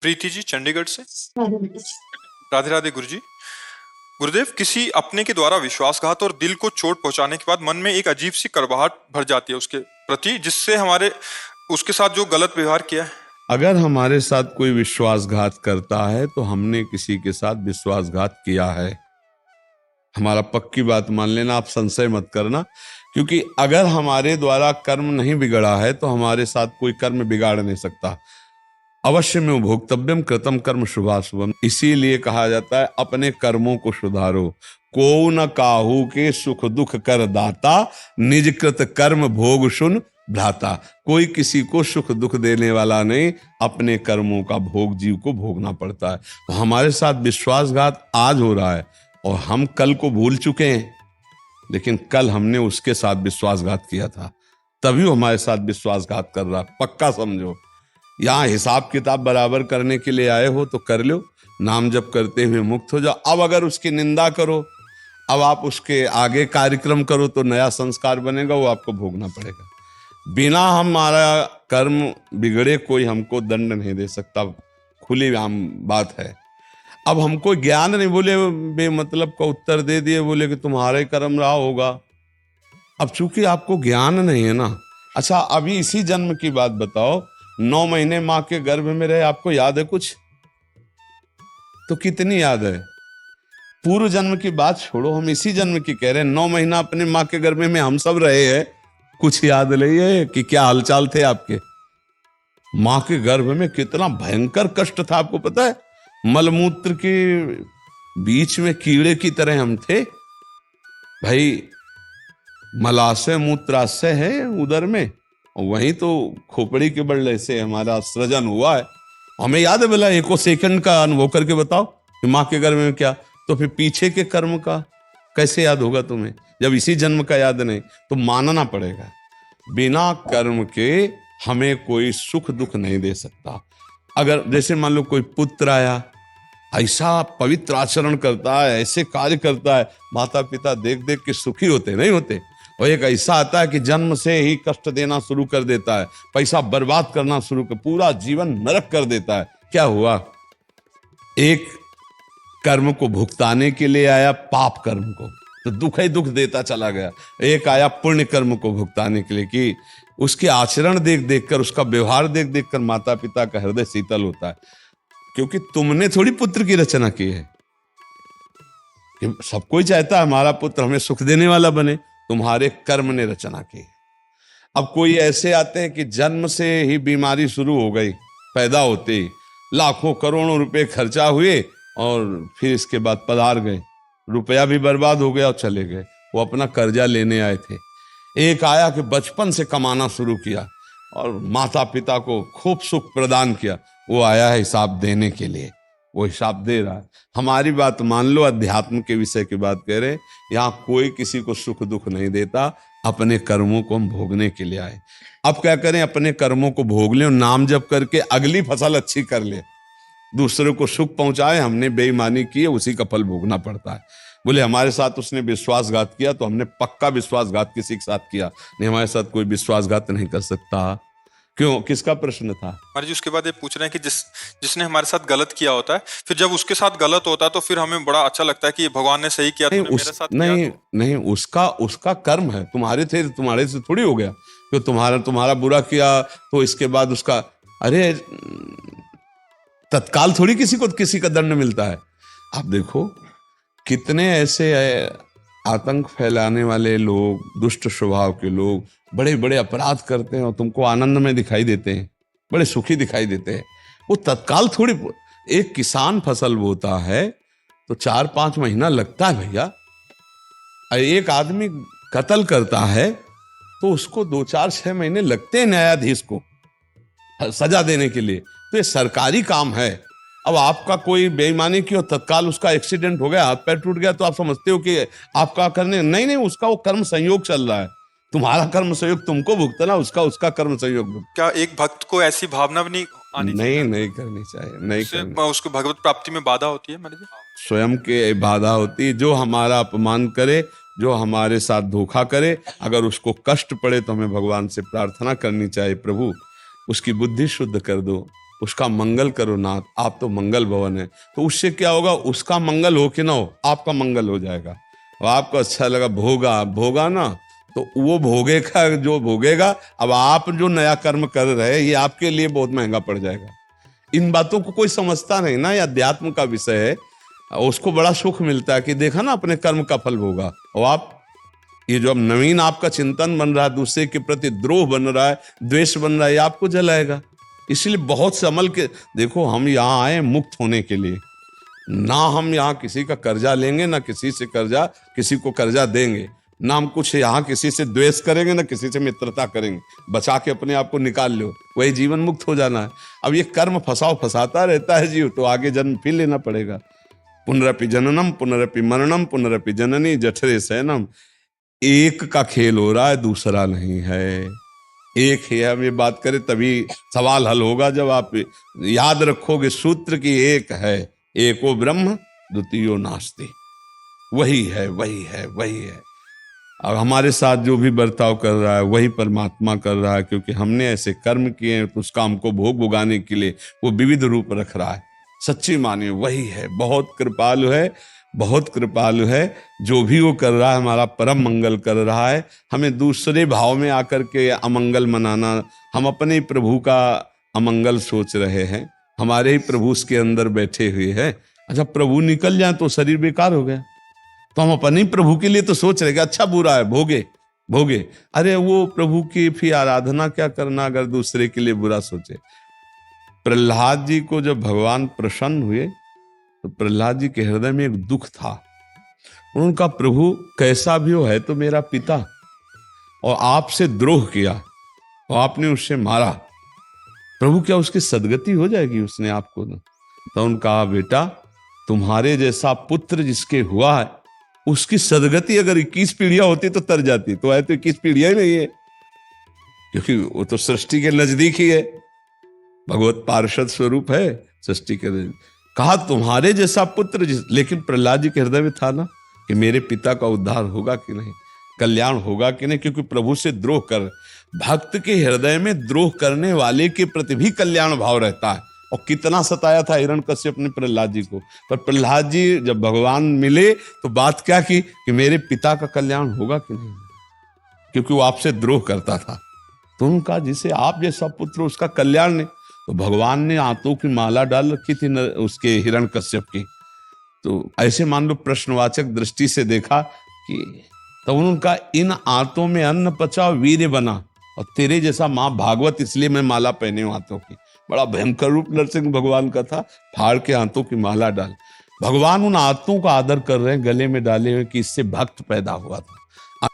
प्रीति जी चंडीगढ़ से। राधे राधे गुरु जी। गुरुदेव, किसी अपने के द्वारा विश्वासघात और दिल को चोट पहुंचाने के बाद मन में एक अजीब सी कड़वाहट भर जाती है उसके प्रति, जिससे हमारे उसके साथ जो गलत व्यवहार किया है। अगर हमारे साथ कोई विश्वासघात करता है तो हमने किसी के साथ विश्वासघात किया है। हमारा पक्की बात मान लेना, आप संशय मत करना, क्योंकि अगर हमारे द्वारा कर्म नहीं बिगड़ा है तो हमारे साथ कोई कर्म बिगाड़ नहीं सकता। अवश्य में भोक्तव्यम कृतम कर्म शुभाशुभम, इसीलिए कहा जाता है अपने कर्मों को सुधारो। को न काहू के सुख दुख कर दाता, निज कृत कर्म भोग सुन भ्राता। कोई किसी को सुख दुख देने वाला नहीं, अपने कर्मों का भोग जीव को भोगना पड़ता है। तो हमारे साथ विश्वासघात आज हो रहा है और हम कल को भूल चुके हैं, लेकिन कल हमने उसके साथ विश्वासघात किया था, तभी वो हमारे साथ विश्वासघात कर रहा। पक्का समझो, यहाँ हिसाब किताब बराबर करने के लिए आए हो तो कर लो, नाम जप करते हुए मुक्त हो जाओ। अब अगर उसकी निंदा करो, अब आप उसके आगे कार्यक्रम करो तो नया संस्कार बनेगा, वो आपको भोगना पड़ेगा। बिना हमारा कर्म बिगड़े कोई हमको दंड नहीं दे सकता, खुली आम बात है। अब हमको ज्ञान नहीं, बोले बेमतलब का उत्तर दे दिए, बोले कि तुम्हारे कर्म रहा होगा। अब चूंकि आपको ज्ञान नहीं है ना। अच्छा, अभी इसी जन्म की बात बताओ, 9 महीने माँ के गर्भ में रहे, आपको याद है कुछ? तो कितनी याद है? पूर्व जन्म की बात छोड़ो, हम इसी जन्म की कह रहे हैं। 9 महीना अपने माँ के गर्भ में हम सब रहे हैं, कुछ याद नहीं है कि क्या हालचाल थे आपके? माँ के गर्भ में कितना भयंकर कष्ट था, आपको पता है? मलमूत्र के बीच में कीड़े की तरह हम थे भाई। मलाशय मूत्राशय है उदर में, वहीं तो खोपड़ी के बल्ले से हमारा सृजन हुआ है। हमें याद है, बोला एको सेकंड का अनुभव करके बताओ कि माँ के गर्भ में क्या, तो फिर पीछे के कर्म का कैसे याद होगा तुम्हें? जब इसी जन्म का याद नहीं, तो मानना पड़ेगा बिना कर्म के हमें कोई सुख दुख नहीं दे सकता। अगर जैसे मान लो कोई पुत्र आया, ऐसा पवित्र आचरण करता है, ऐसे कार्य करता है, माता पिता देख देख के सुखी होते नहीं होते? और एक ऐसा आता है कि जन्म से ही कष्ट देना शुरू कर देता है, पैसा बर्बाद करना शुरू कर, पूरा जीवन नरक कर देता है। क्या हुआ? एक कर्म को भुगताने के लिए आया, पाप कर्म को, तो दुख ही दुख देता चला गया। एक आया पुण्य कर्म को भुगताने के लिए, कि उसके आचरण देख देख कर, उसका व्यवहार देख देख कर माता पिता का हृदय शीतल होता है। क्योंकि तुमने थोड़ी पुत्र की रचना की है। सब कोई चाहता है हमारा पुत्र हमें सुख देने वाला बने, तुम्हारे कर्म ने रचना की। अब कोई ऐसे आते हैं कि जन्म से ही बीमारी शुरू हो गई, पैदा होते ही लाखों करोड़ों रुपए खर्चा हुए और फिर इसके बाद पधार गए, रुपया भी बर्बाद हो गया और चले गए। वो अपना कर्जा लेने आए थे। एक आया कि बचपन से कमाना शुरू किया और माता पिता को खूब सुख प्रदान किया, वो आया है हिसाब देने के लिए, वो हिसाब दे रहा है। हमारी बात मान लो, अध्यात्म के विषय की बात कह रहे हैं। यहाँ कोई किसी को सुख दुख नहीं देता, अपने कर्मों को हम भोगने के लिए आए। अब क्या करें? अपने कर्मों को भोग लें, नाम जप करके अगली फसल अच्छी कर ले। दूसरे को सुख पहुंचाए, हमने बेईमानी की है, उसी का फल भोगना पड़ता है। बोले हमारे साथ उसने विश्वासघात किया, तो हमने पक्का विश्वासघात किसी के साथ किया नहीं, हमारे साथ कोई विश्वासघात नहीं कर सकता। क्यों? किसका प्रश्न था? महाराज जी, उसके बाद ये पूछ रहे हैं कि जिसने हमारे साथ गलत किया होता है, फिर जब उसके साथ गलत होता है तो फिर हमें बड़ा अच्छा लगता है कि भगवान ने सही किया, नहीं, मेरे साथ नहीं किया तो। नहीं, उसका कर्म है, तुम्हारे से थोड़ी हो गया। तो तुम्हारा बुरा किया तो इसके बाद उसका, अरे तत्काल थोड़ी किसी का दंड मिलता है। आप देखो कितने ऐसे आतंक फैलाने वाले लोग, दुष्ट स्वभाव के लोग बड़े बड़े अपराध करते हैं और तुमको आनंद में दिखाई देते हैं, बड़े सुखी दिखाई देते हैं। वो तत्काल थोड़ी, एक किसान फसल बोता है तो 4-5 महीना लगता है भैया। एक आदमी कत्ल करता है तो उसको 2-4-6 महीने लगते हैं न्यायाधीश को सजा देने के लिए। तो ये सरकारी काम है। अब आपका कोई बेईमानी की और तत्काल उसका एक्सीडेंट हो गया, हाथ पैर टूट गया, तो आप समझते हो कि आपका करने नहीं, उसका वो कर्म संयोग चल रहा है। तुम्हारा कर्म संयोग तुमको भुगतना, उसका कर्म संयोग भुगतना। क्या एक भक्त को ऐसी भावना भी नहीं आनी चाहिए? नहीं करनी चाहिए, नहीं करनी। उसको भगवत प्राप्ति में बाधा होती है महाराज जी। स्वयं के बाधा होती है। जो हमारा अपमान करे, जो हमारे साथ धोखा करे, अगर उसको कष्ट पड़े तो हमें भगवान से प्रार्थना करनी चाहिए, प्रभु उसकी बुद्धि शुद्ध कर दो, उसका मंगल करो नाथ, आप तो मंगल भवन है। तो उससे क्या होगा, उसका मंगल हो कि ना हो, आपका मंगल हो जाएगा। और आपको अच्छा लगा, भोगा भोगा ना, तो वो भोगेगा जो भोगेगा। अब आप जो नया कर्म कर रहे हैं, ये आपके लिए बहुत महंगा पड़ जाएगा। इन बातों को कोई समझता नहीं ना, ये अध्यात्म का विषय है। उसको बड़ा सुख मिलता है कि देखा ना, अपने कर्म का फल भोगा। और आप ये जो अब नवीन आपका चिंतन बन रहा है, दूसरे के प्रति द्रोह बन रहा है, द्वेष बन रहा है, ये आपको जलाएगा। इसलिए बहुत संभल के देखो, हम यहाँ आए मुक्त होने के लिए। ना हम यहाँ किसी का कर्जा लेंगे, ना किसी से कर्जा किसी को कर्जा देंगे, ना हम कुछ यहाँ किसी से द्वेष करेंगे, ना किसी से मित्रता करेंगे। बचा के अपने आप को निकाल लो, वही जीवन मुक्त हो जाना है। अब ये कर्म फंसाता रहता है जीव, तो आगे जन्म फिर लेना पड़ेगा। पुनरपि जननम पुनरपि मरणम पुनरपि जननी जठरे शयनम। एक का खेल हो रहा है, दूसरा नहीं है। एक ही है। हम ये बात करें तभी सवाल हल होगा, जब आप याद रखोगे सूत्र की एक है, एको ब्रह्म द्वितीयो नास्ति। वही है, वही है, वही है। अब हमारे साथ जो भी बर्ताव कर रहा है, वही परमात्मा कर रहा है, क्योंकि हमने ऐसे कर्म किए हैं, तो उसका हमको भोग भुगाने के लिए वो विविध रूप रख रहा है। सच्ची मानिए वही है, बहुत कृपालु है, बहुत कृपालु है। जो भी वो कर रहा है, हमारा परम मंगल कर रहा है। हमें दूसरे भाव में आकर के अमंगल मनाना, हम अपने ही प्रभु का अमंगल सोच रहे हैं, हमारे ही प्रभु उसके अंदर बैठे हुए हैं। अच्छा, प्रभु निकल जाए तो शरीर बेकार हो गया, तो हम अपने ही प्रभु के लिए तो सोच रहे कि अच्छा बुरा है, भोगे भोगे। अरे वो प्रभु की फिर आराधना क्या करना, अगर दूसरे के लिए बुरा सोचे। प्रहलाद जी को जब भगवान प्रसन्न हुए, तो प्रहलाद जी के हृदय में एक दुख था। उनका प्रभु कैसा भी हो, है तो मेरा पिता, और आपसे द्रोह किया और आपने उससे मारा, प्रभु क्या उसकी सदगति हो जाएगी उसने आपको? तो उन्होंने कहा, बेटा तुम्हारे जैसा पुत्र जिसके हुआ है, उसकी सदगति अगर 21 पीढ़ियां होती तो तर जाती। तो है तो 21 पीढ़ियां ही नहीं है, क्योंकि वो तो सृष्टि के नजदीक ही है, भगवत पार्षद स्वरूप है सृष्टि के नजदीक। कहा तुम्हारे जैसा पुत्र लेकिन प्रहलाद जी के हृदय में था ना कि मेरे पिता का उद्धार होगा कि नहीं, कल्याण होगा कि नहीं, क्योंकि प्रभु से द्रोह कर, भक्त के हृदय में द्रोह करने वाले के प्रति भी कल्याण भाव रहता है। और कितना सताया था हिरण्यकश्यप ने प्रहलाद जी को, पर प्रहलाद जी जब भगवान मिले तो बात क्या की कि मेरे पिता का कल्याण होगा कि नहीं, क्योंकि वो आपसे द्रोह करता था। तो उनका जिसे आप जैसा पुत्र उसका कल्याण नहीं। तो भगवान ने आंतों की माला डाल रखी थी उसके हिरण्यकश्यप की, तो ऐसे मान लो प्रश्नवाचक दृष्टि से देखा कि, तो उनका इन आंतों में अन्न पचा वीर्य बना, और तेरे जैसा माँ भागवत इसलिए मैं माला पहने हूं आंतों की। बड़ा भयंकर रूप नरसिंह भगवान का था, फाड़ के आंतों की माला डाल। भगवान उन आंतों का आदर कर रहे हैं, गले में डाले हुए, कि इससे भक्त पैदा हुआ था।